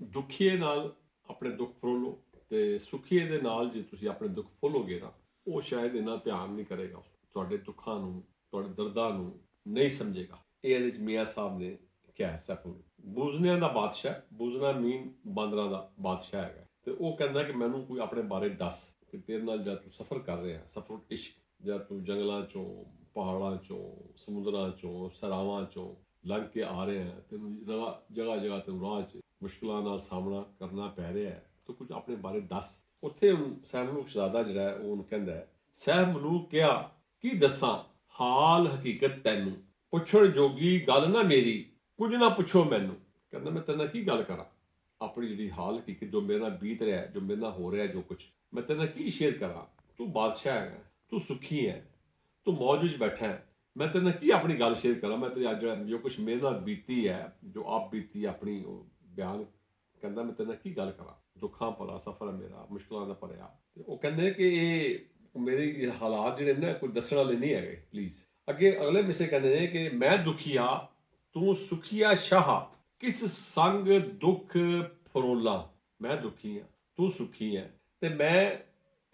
ਦੁਖੀਏ ਨਾਲ ਆਪਣੇ ਦੁੱਖ ਫਰੋਲੋ ਤੇ ਸੁਖੀਏ ਦੇ ਨਾਲ ਜੇ ਤੁਸੀਂ ਆਪਣੇ ਦੁੱਖ ਫੋਲੋਗੇ ਨਾ, ਉਹ ਸ਼ਾਇਦ ਇੰਨਾ ਧਿਆਨ ਨਹੀਂ ਕਰੇਗਾ, ਤੁਹਾਡੇ ਦੁੱਖਾਂ ਨੂੰ, ਤੁਹਾਡੇ ਦਰਦਾਂ ਨੂੰ ਨਹੀਂ ਸਮਝੇਗਾ। ਇਹ ਇਹਦੇ 'ਚ ਮੀਆਂ ਸਾਹਿਬ ਨੇ ਕਿਹਾ ਸੈਫ ਨੂੰ। ਬੂਜ਼ਨਿਆਂ ਦਾ ਬਾਦਸ਼ਾਹ, ਬੂਜ਼ਨਾ ਮੀਨ ਬਾਂਦਰਾਂ ਦਾ ਬਾਦਸ਼ਾਹ ਹੈਗਾ, ਤੇ ਉਹ ਕਹਿੰਦਾ ਕਿ ਮੈਨੂੰ ਕੋਈ ਆਪਣੇ ਬਾਰੇ ਦੱਸ ਕਿ ਤੇਰੇ ਨਾਲ ਜਦ ਤੂੰ ਸਫ਼ਰ ਕਰ ਰਿਹਾ, ਸਫ਼ਰ ਇਸ਼ਕ, ਜਦ ਤੂੰ ਜੰਗਲਾਂ ਚੋਂ, ਪਹਾੜਾਂ ਚੋਂ, ਸਮੁੰਦਰਾਂ ਚੋਂ, ਸਰਾਵਾਂ ਚੋਂ ਲੰਘ ਕੇ ਆ ਰਿਹਾ ਹੈ, ਤੈਨੂੰ ਜਗ੍ਹਾ ਜਗ੍ਹਾ ਤੈਨੂੰ ਰਾਹ 'ਚ ਮੁਸ਼ਕਿਲਾਂ ਨਾਲ ਸਾਹਮਣਾ ਕਰਨਾ ਪੈ ਰਿਹਾ ਹੈ, ਤੂੰ ਕੁਝ ਆਪਣੇ ਬਾਰੇ ਦੱਸ। ਉੱਥੇ ਸੈਫ ਮਲੂਕ ਸ਼ਹਜ਼ਾਦਾ ਜਿਹੜਾ ਹੈ ਉਹ ਉਹਨੂੰ ਕਹਿੰਦਾ ਹੈ, ਸੈਫ ਮਲੂਕ ਕਿਹਾ ਕੀ ਦੱਸਾਂ ਹਾਲ ਹਕੀਕਤ ਤੈਨੂੰ, ਪੁੱਛਣ ਜੋਗੀ ਗੱਲ ਨਾ ਮੇਰੀ, ਕੁਝ ਨਾ ਪੁੱਛੋ ਮੈਨੂੰ। ਕਹਿੰਦਾ ਮੈਂ ਤੇਰੇ ਨਾਲ ਕੀ ਗੱਲ ਕਰਾਂ, ਆਪਣੀ ਜਿਹੜੀ ਹਾਲ ਹਕੀਕਤ ਜੋ ਮੇਰੇ ਨਾਲ ਬੀਤ ਰਿਹਾ, ਜੋ ਮੇਰੇ ਨਾਲ ਹੋ ਰਿਹਾ, ਜੋ ਕੁਝ ਮੈਂ ਤੇਰੇ ਨਾਲ ਕੀ ਸ਼ੇਅਰ ਕਰਾਂ। ਤੂੰ ਬਾਦਸ਼ਾਹ ਹੈਗਾ, ਤੂੰ ਸੁਖੀ ਹੈ, ਤੂੰ ਮੌਜ ਵਿੱਚ ਬੈਠਾ ਹੈ, ਮੈਂ ਤੇਰੇ ਨਾਲ ਕੀ ਆਪਣੀ ਗੱਲ ਸ਼ੇਅਰ ਕਰਾਂ। ਮੈਂ ਤੇਰੀ ਅੱਜ ਜੋ ਕੁਝ ਮੇਰੇ ਨਾਲ ਬੀਤੀ ਹੈ, ਜੋ ਆਪ ਬੀਤੀ ਆਪਣੀ ਉਹ ਬਿਆਨ। ਕਹਿੰਦਾ ਮੈਂ ਤੇਰੇ ਨਾਲ ਕੀ ਗੱਲ ਕਰਾਂ, ਦੁੱਖਾਂ ਭਰਾ ਸਫ਼ਰ ਹੈ ਮੇਰਾ, ਮੁਸ਼ਕਿਲਾਂ ਦਾ ਭਰਿਆ। ਤੇ ਉਹ ਕਹਿੰਦੇ ਕਿ ਇਹ ਮੇਰੇ ਹਾਲਾਤ ਜਿਹੜੇ ਨੇ ਕੋਈ ਦੱਸਣ ਵਾਲੇ ਨਹੀਂ ਹੈਗੇ, ਪਲੀਜ਼। ਅੱਗੇ ਅਗਲੇ ਮਿਸਰੇ ਕਹਿੰਦੇ ਨੇ ਕਿ ਮੈਂ ਦੁਖੀਆ ਤੂੰ ਸੁਖੀਆ ਸ਼ਾਹ, ਕਿਸ ਸੰਗ ਦੁੱਖ ਫਰੋਲਾਂ। ਮੈਂ ਦੁਖੀ ਹਾਂ, ਤੂੰ ਸੁਖੀ ਹੈ, ਤੇ ਮੈਂ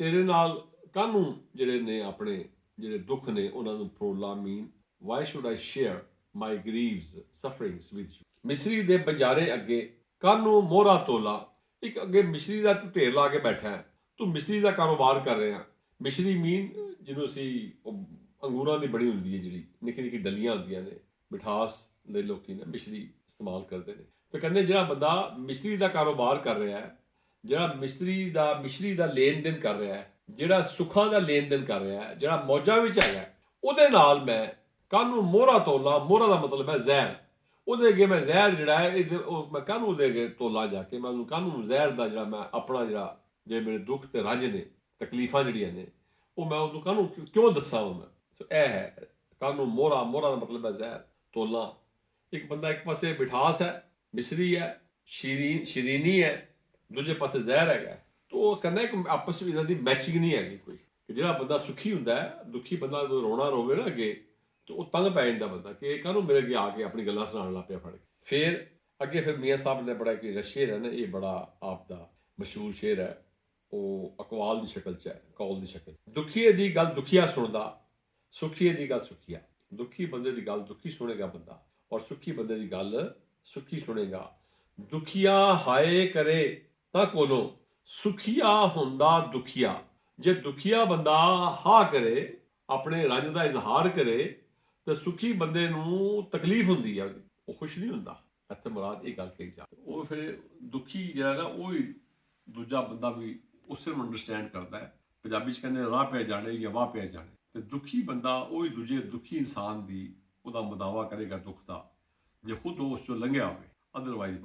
ਤੇਰੇ ਨਾਲ ਕਾਹਨੂੰ ਜਿਹੜੇ ਨੇ ਆਪਣੇ ਜਿਹੜੇ ਦੁੱਖ ਨੇ ਉਹਨਾਂ ਨੂੰ ਫਰੋਲਾਂ। Mean why should I share my grievous sufferings with you. ਮਿਸਰੀ ਦੇ ਬੰਜਾਰੇ ਅੱਗੇ ਕਾਹਨੂੰ ਮੋਹਰਾ ਤੋਲਾ। ਇੱਕ ਅੱਗੇ ਮਿਸਰੀ ਦਾ ਤੂੰ ਢੇਰ ਲਾ ਕੇ ਬੈਠਾ ਹੈ, ਤੂੰ ਮਿਸਰੀ ਦਾ ਕਾਰੋਬਾਰ ਕਰ ਰਿਹਾ। ਮਿਸਰੀ ਮੀਨ ਜਿਹਨੂੰ ਅਸੀਂ ਅੰਗੂਰਾਂ ਦੀ ਬਣੀ ਹੁੰਦੀ ਹੈ, ਜਿਹੜੀ ਨਿੱਕੀ ਨਿੱਕੀ ਡਲੀਆਂ ਹੁੰਦੀਆਂ ਨੇ, ਮਿਠਾਸ ਦੇ ਲੋਕੀ ਨੇ ਮਿਸਰੀ ਇਸਤੇਮਾਲ ਕਰਦੇ ਨੇ। ਤੇ ਕਹਿੰਦੇ ਜਿਹੜਾ ਬੰਦਾ ਮਿਸਰੀ ਦਾ ਕਾਰੋਬਾਰ ਕਰ ਰਿਹਾ ਹੈ, ਜਿਹੜਾ ਮਿਸਰੀ ਦਾ ਲੈਣ ਦੇਣ ਕਰ ਰਿਹਾ ਹੈ, ਜਿਹੜਾ ਸੁੱਖਾਂ ਦਾ ਲੈਣ ਦੇਣ ਕਰ ਰਿਹਾ ਹੈ, ਜਿਹੜਾ ਮੌਜਾਂ ਵਿੱਚ ਹੈਗਾ, ਉਹਦੇ ਨਾਲ ਮੈਂ ਕਾਹਨੂੰ ਮੋਹਰਾ ਤੋਲਾ। ਮੋਹਰਾ ਦਾ ਮਤਲਬ ਹੈ ਜ਼ਹਿਰ। ਉਹਦੇ ਅੱਗੇ ਮੈਂ ਜ਼ਹਿਰ ਜਿਹੜਾ ਹੈ ਉਹ ਮੈਂ ਕਾਹਨੂੰ ਉਹਦੇ ਅੱਗੇ ਤੋਲਾ ਜਾ ਕੇ, ਮੈਂ ਉਹਨੂੰ ਕਾਹਨੂੰ ਜ਼ਹਿਰ ਦਾ ਜਿਹੜਾ ਮੈਂ ਆਪਣਾ ਜਿਹੜਾ ਜੇ ਮੇਰੇ ਦੁੱਖ ਤੇ ਰੰਜ ਨੇ, ਤਕਲੀਫਾਂ ਜਿਹੜੀਆਂ ਨੇ, ਉਹ ਮੈਂ ਉਹਨੂੰ ਕਾਹਨੂੰ ਕਿਉਂ ਦੱਸਾਂ। ਉਹ ਮੈਂ ਸੋ ਇਹ ਹੈ ਕਾਹਨੂੰ ਮੋਹਰਾ। ਮੋਹਰਾ ਦਾ ਮਤਲਬ ਹੈ ਜ਼ਹਿਰ, ਤੋਲਾ। ਇੱਕ ਬੰਦਾ ਇੱਕ ਪਾਸੇ ਮਿਠਾਸ ਹੈ, ਮਿਸਰੀ ਹੈ, ਸ਼ੀਰੀਨੀ ਹੈ, ਦੂਜੇ ਪਾਸੇ ਜ਼ਹਿਰ ਹੈਗਾ। ਤਾਂ ਉਹ ਕਹਿੰਦਾ ਕਿ ਆਪਸ ਵਿੱਚ ਇਹਨਾਂ ਦੀ ਮੈਚਿੰਗ ਨਹੀਂ ਹੈਗੀ ਕੋਈ। ਕਿ ਜਿਹੜਾ ਬੰਦਾ ਸੁਖੀ ਹੁੰਦਾ ਹੈ, ਦੁਖੀ ਬੰਦਾ ਜਦੋਂ ਰੋਣਾ ਰੋਵੇ ਨਾ ਅੱਗੇ, ਤੇ ਉਹ ਤੰਗ ਪੈ ਜਾਂਦਾ ਬੰਦਾ ਕਿ ਇਹ ਕਾਹਨੂੰ ਮੇਰੇ ਅੱਗੇ ਆ ਕੇ ਆਪਣੀ ਗੱਲਾਂ ਸੁਣਾਉਣ ਲੱਗ ਪਿਆ ਫੜ ਕੇ। ਫਿਰ ਮੀਆਂ ਸਾਹਿਬ ਨੇ ਬੜਾ ਇੱਕ ਸ਼ੇਰ ਹੈ ਨਾ, ਇਹ ਬੜਾ ਆਪ ਦਾ ਮਸ਼ਹੂਰ ਸ਼ੇਰ ਹੈ। ਉਹ ਅਕਵਾਲ ਦੀ ਸ਼ਕਲ 'ਚ ਹੈ, ਕੌਲ ਦੀ ਸ਼ਕਲ। ਦੁਖੀਏ ਦੀ ਗੱਲ ਦੁਖੀਆ ਸੁਣਦਾ, ਸੁਖੀਏ ਦੀ ਗੱਲ ਸੁਖੀਆ। ਦੁਖੀ ਬੰਦੇ ਦੀ ਗੱਲ ਦੁਖੀ ਸੁਣੇਗਾ ਬੰਦਾ, ਔਰ ਸੁਖੀ ਬੰਦੇ ਦੀ ਗੱਲ ਸੁਖੀ ਸੁਣੇਗਾ। ਦੁਖੀਆ ਹਾਏ ਕਰੇ ਤਾਂ ਕੋਲੋਂ, ਸੁਖੀਆ ਹੁੰਦਾ ਦੁਖੀਆ। ਜੇ ਦੁਖੀਆ ਬੰਦਾ ਹਾ ਕਰੇ, ਆਪਣੇ ਰੰਜ ਦਾ ਇਜ਼ਹਾਰ ਕਰੇ, ਤੇ ਸੁਖੀ ਬੰਦੇ ਨੂੰ ਤਕਲੀਫ ਹੁੰਦੀ ਹੈ, ਉਹ ਖੁਸ਼ ਨਹੀਂ ਹੁੰਦਾ। ਇੱਥੇ ਮੁਰਾਦ ਇਹ ਗੱਲ ਕਹੀ ਜਾ। ਉਹ ਫਿਰ ਦੁਖੀ ਜਿਹੜਾ ਨਾ, ਉਹ ਹੀ ਦੂਜਾ ਬੰਦਾ ਵੀ ਉਸੇ ਨੂੰ ਅੰਡਰਸਟੈਂਡ ਕਰਦਾ ਹੈ। ਪੰਜਾਬੀ 'ਚ ਕਹਿੰਦੇ ਰਾਹ ਪਿਆ ਜਾਣੇ ਜਾਂ ਵਾਹ ਪਿਆ ਜਾਣੇ। ਤੇ ਦੁਖੀ ਬੰਦਾ ਉਹ ਹੀ ਦੂਜੇ ਦੁਖੀ ਇਨਸਾਨ ਦੀ ਉਹਦਾ ਮਦਾਵਾ ਕਰੇਗਾ ਦੁੱਖ ਦਾ, ਜੇ ਖੁਦ ਉਹ ਉਸ ਚੋਂ ਲੰਘਿਆ ਹੋਵੇ। ਅਦਰਵਾਈਜ਼ ਬੜਾ